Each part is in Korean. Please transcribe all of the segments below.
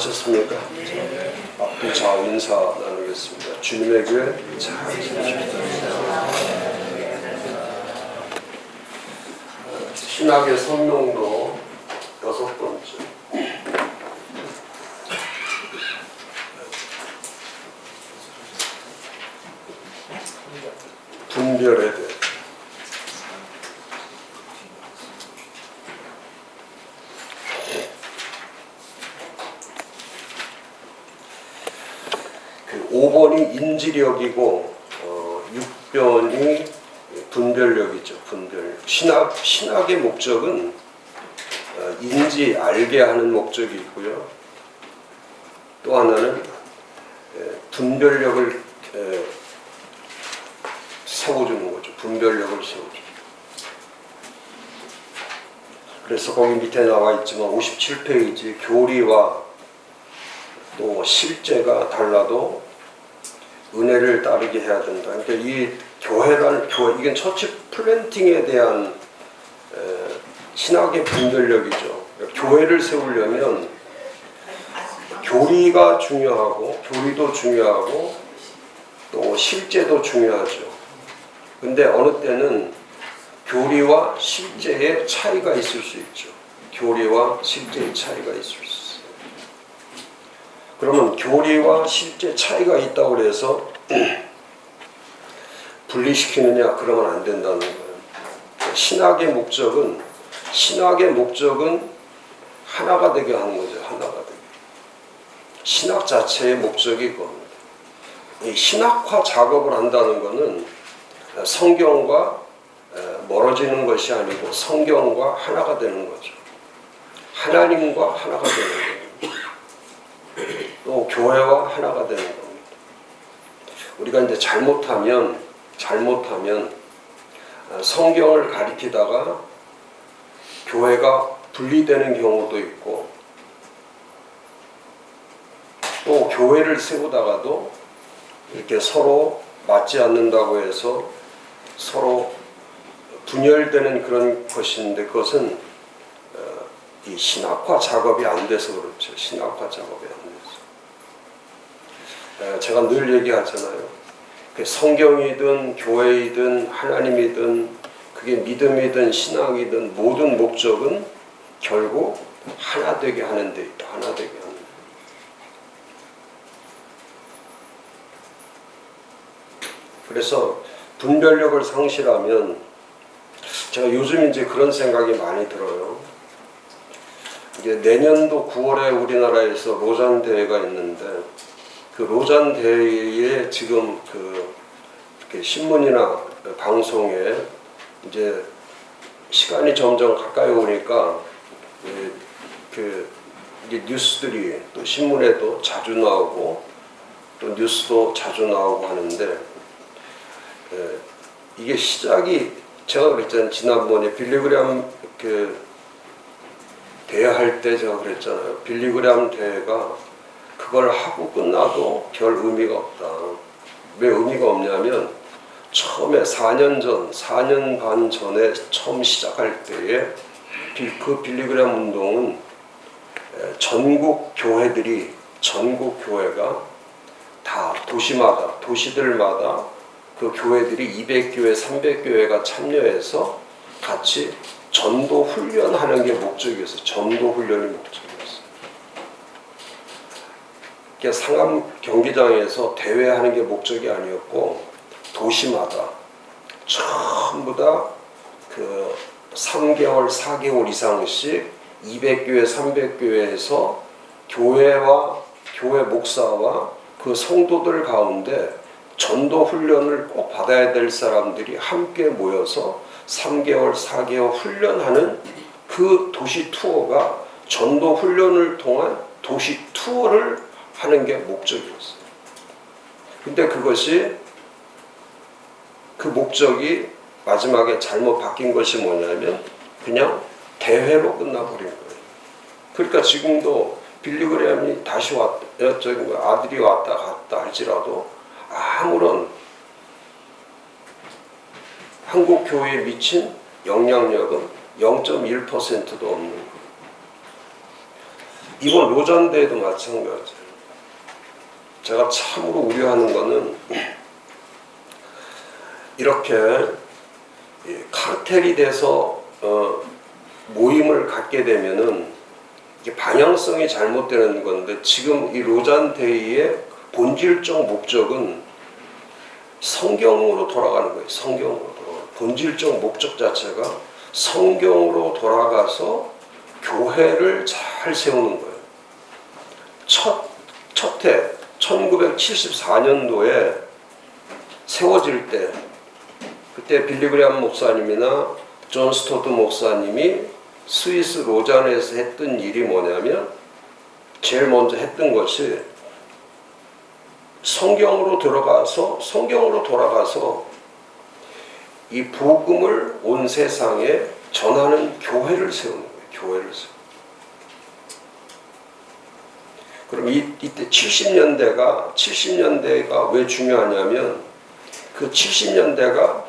안녕하셨습니까? 앞뒤 좌우 인사 나누겠습니다. 주님의 교회 잘 지내셨습니까? 신학의 성령도 6번째. 분별에 대해. 그 5번이 인지력이고 6번이 분별력이죠. 분별. 신학의 목적은 인지 알게 하는 목적이 있고요. 또 하나는 분별력을 세워주는 거죠. 분별력을 세워주는. 그래서 거기 밑에 나와 있지만 57페이지 교리와 또 실제가 달라도 은혜를 따르게 해야 된다. 그러니까 이 교회 이건 처치 플랜팅에 대한 신학의 분별력이죠. 그러니까 교회를 세우려면 교리가 중요하고 교리도 중요하고 또 실제도 중요하죠. 근데 어느 때는 교리와 실제의 차이가 있을 수 있죠. 교리와 실제의 차이가 있을 수 있어요. 그러면 교리와 실제 차이가 있다고 해서 분리시키느냐? 그러면 안 된다는 거예요. 신학의 목적은 하나가 되게 하는 거죠. 하나가 되게. 신학 자체의 목적이 그겁니다. 이 신학화 작업을 한다는 것은 성경과 멀어지는 것이 아니고 성경과 하나가 되는 거죠. 하나님과 하나가 되는 거예요. 또 교회와 하나가 되는 겁니다. 우리가 이제 잘못하면 성경을 가리키다가 교회가 분리되는 경우도 있고 또 교회를 세우다가도 이렇게 서로 맞지 않는다고 해서 서로 분열되는 그런 것인데 그것은 이 신학화 작업이 안 돼서 그렇죠. 신학화 작업이 안 돼서. 제가 늘 얘기하잖아요. 성경이든 교회이든 하나님이든 그게 믿음이든 신앙이든 모든 목적은 결국 하나 되게 하는 데 있다. 하나 되게 하는 데. 그래서 분별력을 상실하면 제가 요즘 이제 그런 생각이 많이 들어요. 이게 내년도 9월에 우리나라에서 로잔 대회가 있는데 그 로잔 대회에 지금 이렇게 신문이나 방송에 이제 시간이 점점 가까이 오니까 이게 뉴스들이 또 신문에도 자주 나오고 또 뉴스도 자주 나오고 하는데 이게 시작이 제가 그랬잖아요. 지난번에 빌리그램 대회할 때 제가 그랬잖아요. 빌리그램 대회가 그걸 하고 끝나도 별 의미가 없다. 왜 의미가 없냐면 처음에 4년 반 전에 처음 시작할 때에 그 빌리그램 운동은 전국 교회가 다 도시들마다 그 교회들이 200교회, 300교회가 참여해서 같이 전도 훈련하는 게 목적이었어요. 전도 훈련이 목적이었어요. 그러니까 상암 경기장에서 대회하는 게 목적이 아니었고 도시마다 전부 다 그 3개월, 4개월 이상씩 200교회, 300교회에서 교회와 교회 목사와 그 성도들 가운데 전도 훈련을 꼭 받아야 될 사람들이 함께 모여서 3개월, 4개월 훈련하는 그 도시 투어가 전도 훈련을 통한 도시 투어를 하는 게 목적이었어요. 근데 그 목적이 마지막에 잘못 바뀐 것이 뭐냐면 그냥 대회로 끝나버린 거예요. 그러니까 지금도 빌리그램이 다시 아들이 왔다 갔다 할지라도 아무런 한국 교회에 미친 영향력은 0.1%도 없는 거예요. 이번 로잔대회도 마찬가지예요. 제가 참으로 우려하는 거는 이렇게 카르텔이 돼서 모임을 갖게 되면은 이게 방향성이 잘못되는 건데, 지금 이 로잔대회의 본질적 목적은 성경으로 돌아가는 거예요. 성경으로 돌아가는 본질적 목적 자체가 성경으로 돌아가서 교회를 잘 세우는 거예요. 첫해 1974년도에 세워질 때, 그때 빌리 그레이엄 목사님이나 존 스토트 목사님이 스위스 로잔에서 했던 일이 뭐냐면, 제일 먼저 했던 것이 성경으로 돌아가서 이 복음을 온 세상에 전하는 교회를 세우는 거예요. 교회를 세우는. 그럼 이때 70년대가 왜 중요하냐면, 그 70년대가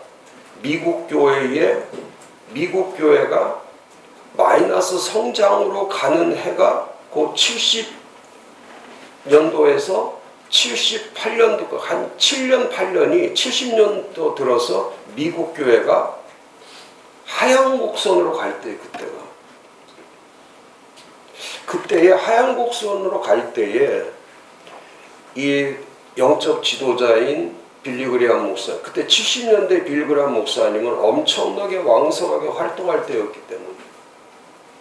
미국 교회가 마이너스 성장으로 가는 해가 그 70년도에서 78년도, 한 7년 8년이 70년도 들어서 미국 교회가 하향 곡선으로 갈 때, 그때의 하향 곡선으로 갈 때에 이 영적 지도자인 빌리 그레이엄 목사, 그때 70년대 빌리 그레이엄 목사님은 엄청나게 왕성하게 활동할 때였기 때문에,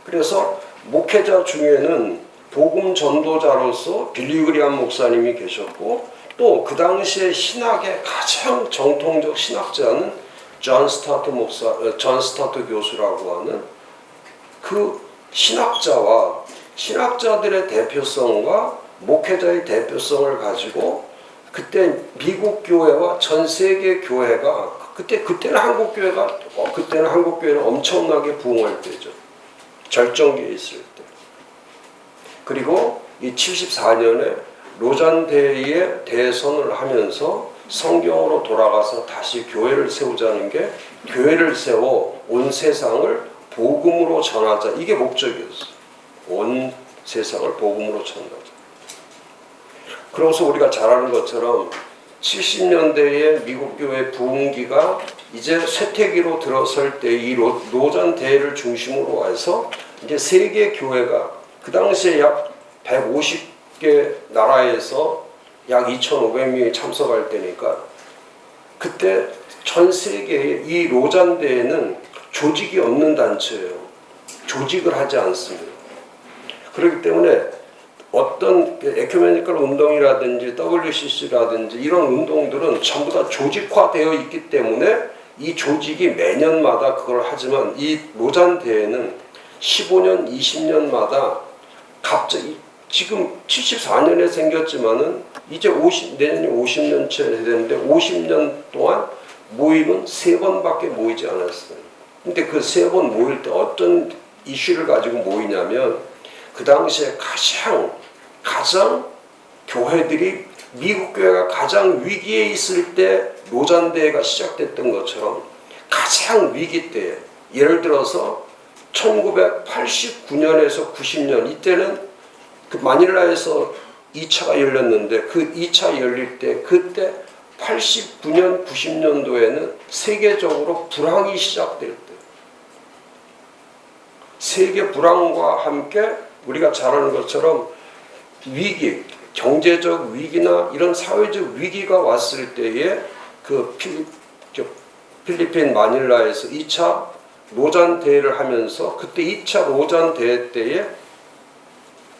그래서 목회자 중에는 복음 전도자로서 빌리 그레이엄 목사님이 계셨고, 또 그 당시에 신학의 가장 정통적 신학자는 존 스타트 교수라고 하는 그 신학자들의 대표성과 목회자의 대표성을 가지고, 그때 미국 교회와 전 세계 교회가, 그때는 한국 교회는 엄청나게 부흥할 때죠. 절정기에 있을 때. 그리고 이 74년에 로잔대회에 대선을 하면서 성경으로 돌아가서 다시 교회를 세우자는 게, 교회를 세워 온 세상을 복음으로 전하자, 이게 목적이었어요. 온 세상을 복음으로 전하자. 그래서 우리가 잘 아는 것처럼 70년대에 미국 교회 부흥기가 이제 쇠퇴기로 들어설 때, 이 로잔대회를 중심으로 해서 이제 세계 교회가, 그 당시에 약 150개 나라에서 약 2,500명이 참석할 때니까, 그때 전 세계에 이 로잔대회는 조직이 없는 단체예요. 조직을 하지 않습니다. 그렇기 때문에 어떤 에큐메니컬 운동이라든지 WCC라든지 이런 운동들은 전부 다 조직화되어 있기 때문에 이 조직이 매년마다 그걸 하지만, 이 로잔대회는 15년, 20년마다 갑자기, 지금 74년에 생겼지만은 이제 내년이 50년째 되는데 50년 동안 모임은 3번밖에 모이지 않았어요. 근데 그 3번 모일 때 어떤 이슈를 가지고 모이냐면, 그 당시에 가장 교회들이, 미국 교회가 가장 위기에 있을 때 로잔대회가 시작됐던 것처럼, 가장 위기 때에, 예를 들어서 1989년에서 90년, 이때는 그 마닐라에서 2차가 열렸는데, 그 2차 열릴 때, 그때 89년, 90년도에는 세계적으로 불황이 시작될 때, 세계 불황과 함께 우리가 잘 아는 것처럼 위기, 경제적 위기나 이런 사회적 위기가 왔을 때에 그 필리핀 마닐라에서 2차 로잔대회를 하면서, 그때 2차 로잔대회 때에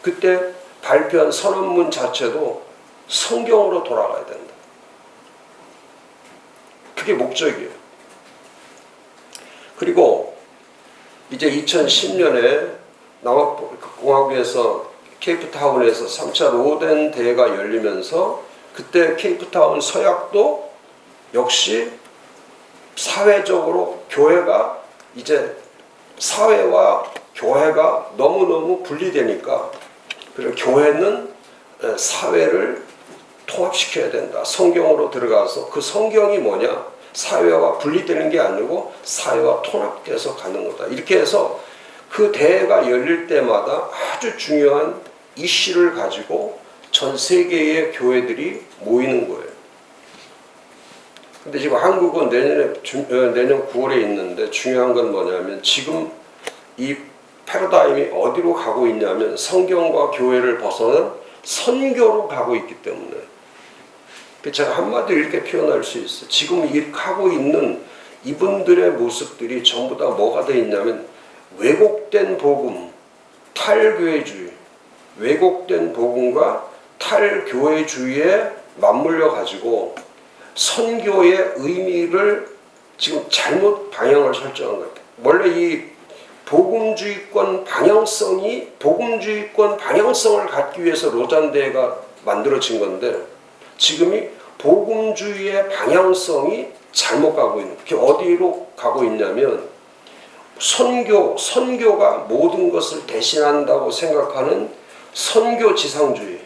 그때 발표한 선언문 자체도 성경으로 돌아가야 된다. 그게 목적이에요. 그리고 이제 2010년에 남아공화국에서 케이프타운에서 3차 로덴 대회가 열리면서, 그때 케이프타운 서약도 역시 사회적으로 교회가, 이제 사회와 교회가 너무너무 분리되니까, 그리고 교회는 사회를 통합시켜야 된다. 성경으로 들어가서, 그 성경이 뭐냐? 사회와 분리되는 게 아니고 사회와 통합돼서 가는 거다. 이렇게 해서 그 대회가 열릴 때마다 아주 중요한 이슈를 가지고 전 세계의 교회들이 모이는 거예요. 근데 지금 한국은 내년 9월에 있는데 중요한 건 뭐냐면 지금 이 패러다임이 어디로 가고 있냐면 성경과 교회를 벗어난 선교로 가고 있기 때문에 제가 한마디로 이렇게 표현할 수 있어요. 지금 하고 있는 이분들의 모습들이 전부 다 뭐가 돼 있냐면 왜곡된 복음, 탈교회주의, 왜곡된 복음과 탈교회주의에 맞물려 가지고 선교의 의미를 지금 잘못 방향을 설정한 것 같아요. 원래 이 복음주의권 방향성을 갖기 위해서 로잔대회가 만들어진 건데 지금이 복음주의의 방향성이 잘못 가고 있는, 그게 어디로 가고 있냐면 선교가 모든 것을 대신한다고 생각하는 선교지상주의.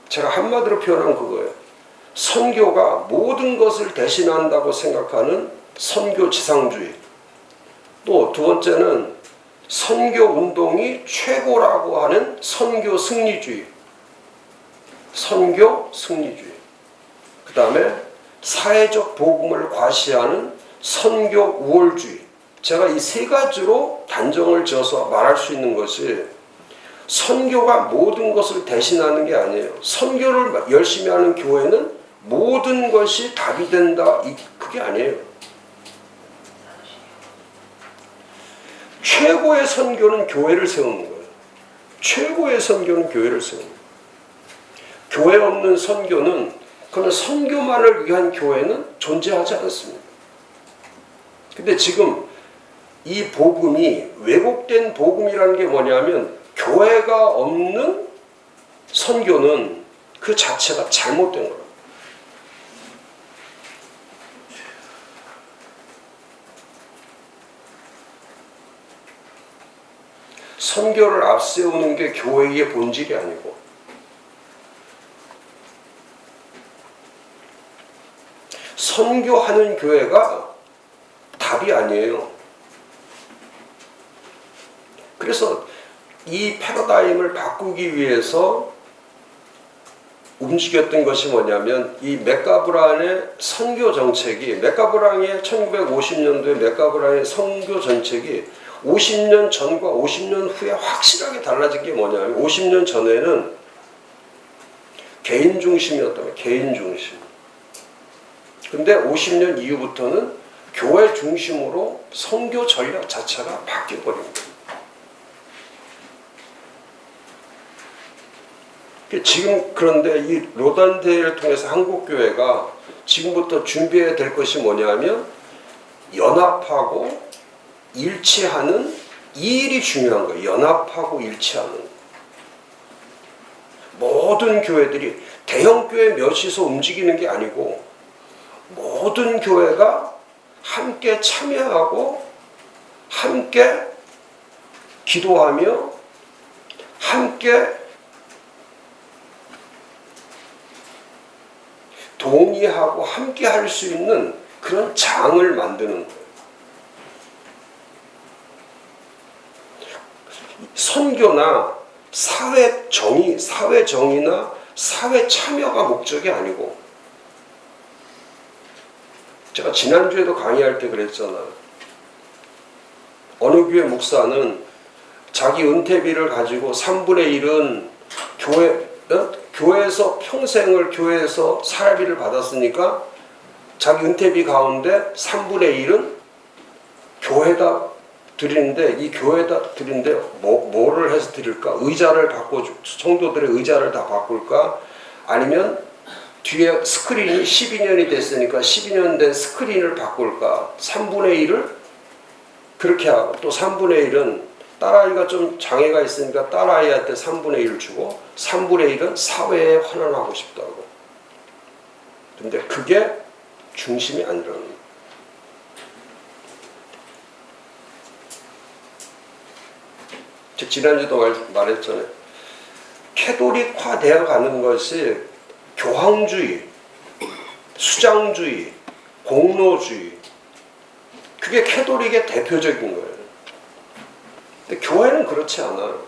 제가 한마디로 표현한 그거예요. 선교가 모든 것을 대신한다고 생각하는 선교지상주의. 또 두 번째는 선교운동이 최고라고 하는 선교승리주의. 그 다음에 사회적 복음을 과시하는 선교우월주의. 제가 이 세 가지로 단정을 지어서 말할 수 있는 것이 선교가 모든 것을 대신하는 게 아니에요. 선교를 열심히 하는 교회는 모든 것이 답이 된다. 그게 아니에요. 최고의 선교는 교회를 세우는 거예요. 최고의 선교는 교회를 세우는 거예요. 교회 없는 선교는, 그런 선교만을 위한 교회는 존재하지 않습니다. 근데 지금 이 복음이 왜곡된 복음이라는 게 뭐냐면 교회가 없는 선교는 그 자체가 잘못된 거예요. 선교를 앞세우는 게 교회의 본질이 아니고 선교하는 교회가 답이 아니에요. 그래서 이 패러다임을 바꾸기 위해서 움직였던 것이 뭐냐면 이 맥가브란의 선교 정책이, 맥가브란의 1950년도에 맥가브란의 선교 정책이 50년 전과 50년 후에 확실하게 달라진 게 뭐냐면 50년 전에는 개인 중심이었다면 개인 중심. 근데 50년 이후부터는 교회 중심으로 선교 전략 자체가 바뀌어버린 거예요. 지금 그런데 이 로단대회를 통해서 한국교회가 지금부터 준비해야 될 것이 뭐냐면 연합하고 일치하는 이 일이 중요한 거예요. 연합하고 일치하는. 모든 교회들이 대형 교회 몇이서 움직이는 게 아니고 모든 교회가 함께 참여하고 함께 기도하며 함께 동의하고 함께 할 수 있는 그런 장을 만드는 거예요. 선교나 사회 정의나 사회 참여가 목적이 아니고, 제가 지난주에도 강의할 때 그랬잖아요. 어느 교회 목사는 자기 은퇴비를 가지고 3분의 1은 교회에서 평생을 교회에서 사례비를 받았으니까 자기 은퇴비 가운데 3분의 1은 교회에다 드리는데, 이 교회에다 드리는데 뭐를 해서 드릴까? 의자를 성도들의 의자를 다 바꿀까? 아니면 뒤에 스크린이 12년이 됐으니까 12년 된 스크린을 바꿀까? 3분의 1을 그렇게 하고, 또 3분의 1은 딸아이가 좀 장애가 있으니까 딸아이한테 3분의 1을 주고 3분의 1은 사회에 환원하고 싶다고. 근데 그게 중심이 아니라는 거예요. 지난주도 말했잖아요. 캐톨릭화 되어 가는 것이 교황주의, 수장주의, 공로주의, 그게 캐톨릭의 대표적인 거예요. 근데 교회는 그렇지 않아요.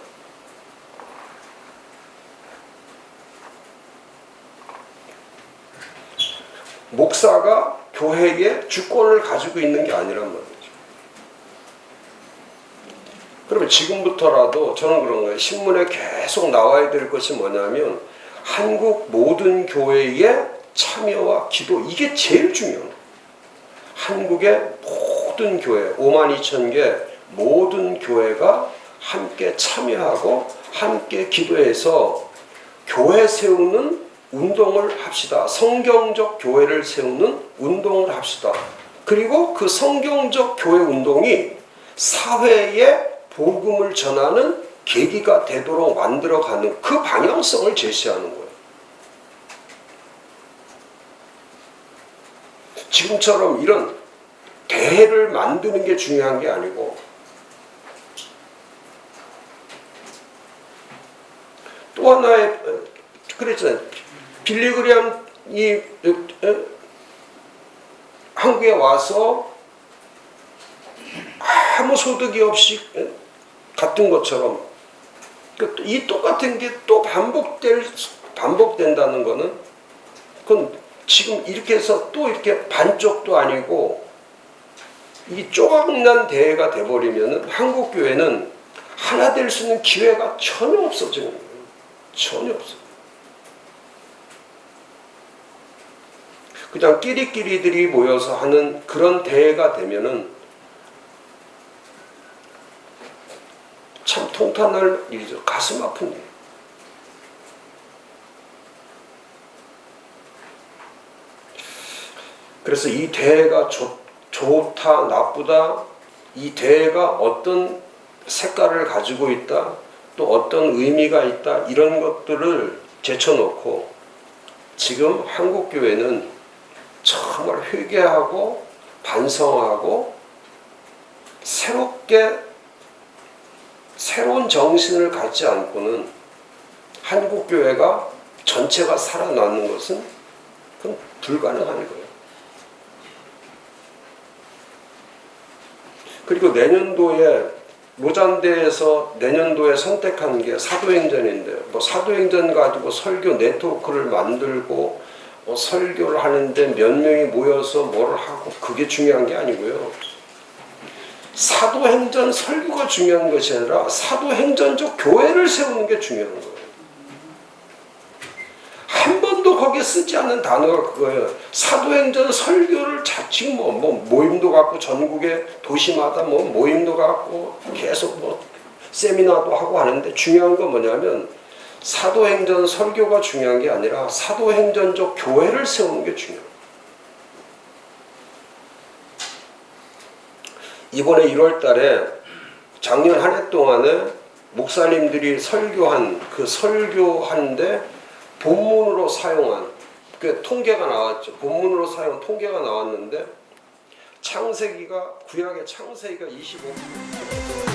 목사가 교회의 주권을 가지고 있는 게 아니란 말이죠. 그러면 지금부터라도 저는 그런 거예요. 신문에 계속 나와야 될 것이 뭐냐면 한국 모든 교회의 참여와 기도, 이게 제일 중요해요. 한국의 모든 교회, 52,000개 모든 교회가 함께 참여하고 함께 기도해서 교회 세우는 운동을 합시다. 성경적 교회를 세우는 운동을 합시다. 그리고 그 성경적 교회 운동이 사회에 복음을 전하는 계기가 되도록 만들어가는 그 방향성을 제시하는 거예요. 지금처럼 이런 대회를 만드는 게 중요한 게 아니고, 또 하나의 그랬잖아요. 빌리그리암이 한국에 와서 아무 소득이 없이 갔던 것처럼 이 똑같은 게 또 반복된다는 거는, 그건 지금 이렇게 해서 또 이렇게 반쪽도 아니고 이 조각난 대회가 돼버리면 한국 교회는 하나 될 수 있는 기회가 전혀 없어지는 거예요. 전혀 없어요. 그냥 끼리끼리들이 모여서 하는 그런 대회가 되면은 참 통탄할 일이죠. 가슴 아픈 일. 그래서 이 대회가 좋다, 나쁘다, 이 대회가 어떤 색깔을 가지고 있다, 또 어떤 의미가 있다, 이런 것들을 제쳐놓고 지금 한국 교회는 정말 회개하고 반성하고 새로운 정신을 갖지 않고는 한국 교회가 전체가 살아나는 것은 그건 불가능한 거예요. 그리고 내년도에 로잔대에서 내년도에 선택한 게 사도행전인데, 뭐 사도행전 가지고 설교 네트워크를 만들고 설교를 하는데 몇 명이 모여서 뭘 하고, 그게 중요한 게 아니고요. 사도행전 설교가 중요한 것이 아니라 사도행전적 교회를 세우는 게 중요한 거예요. 한 번도 거기에 쓰지 않는 단어가 그거예요. 사도행전 설교를 지금 뭐 모임도 갖고 전국의 도시마다 뭐 모임도 갖고 계속 뭐 세미나도 하고 하는데, 중요한 건 뭐냐면 사도행전 설교가 중요한 게 아니라 사도행전적 교회를 세우는 게 중요해요. 이번에 1월 달에 작년 한 해 동안에 목사님들이 설교한 그 설교하는데 본문으로 사용한 그 통계가 나왔죠. 본문으로 사용한 통계가 나왔는데 구약의 창세기가 25%.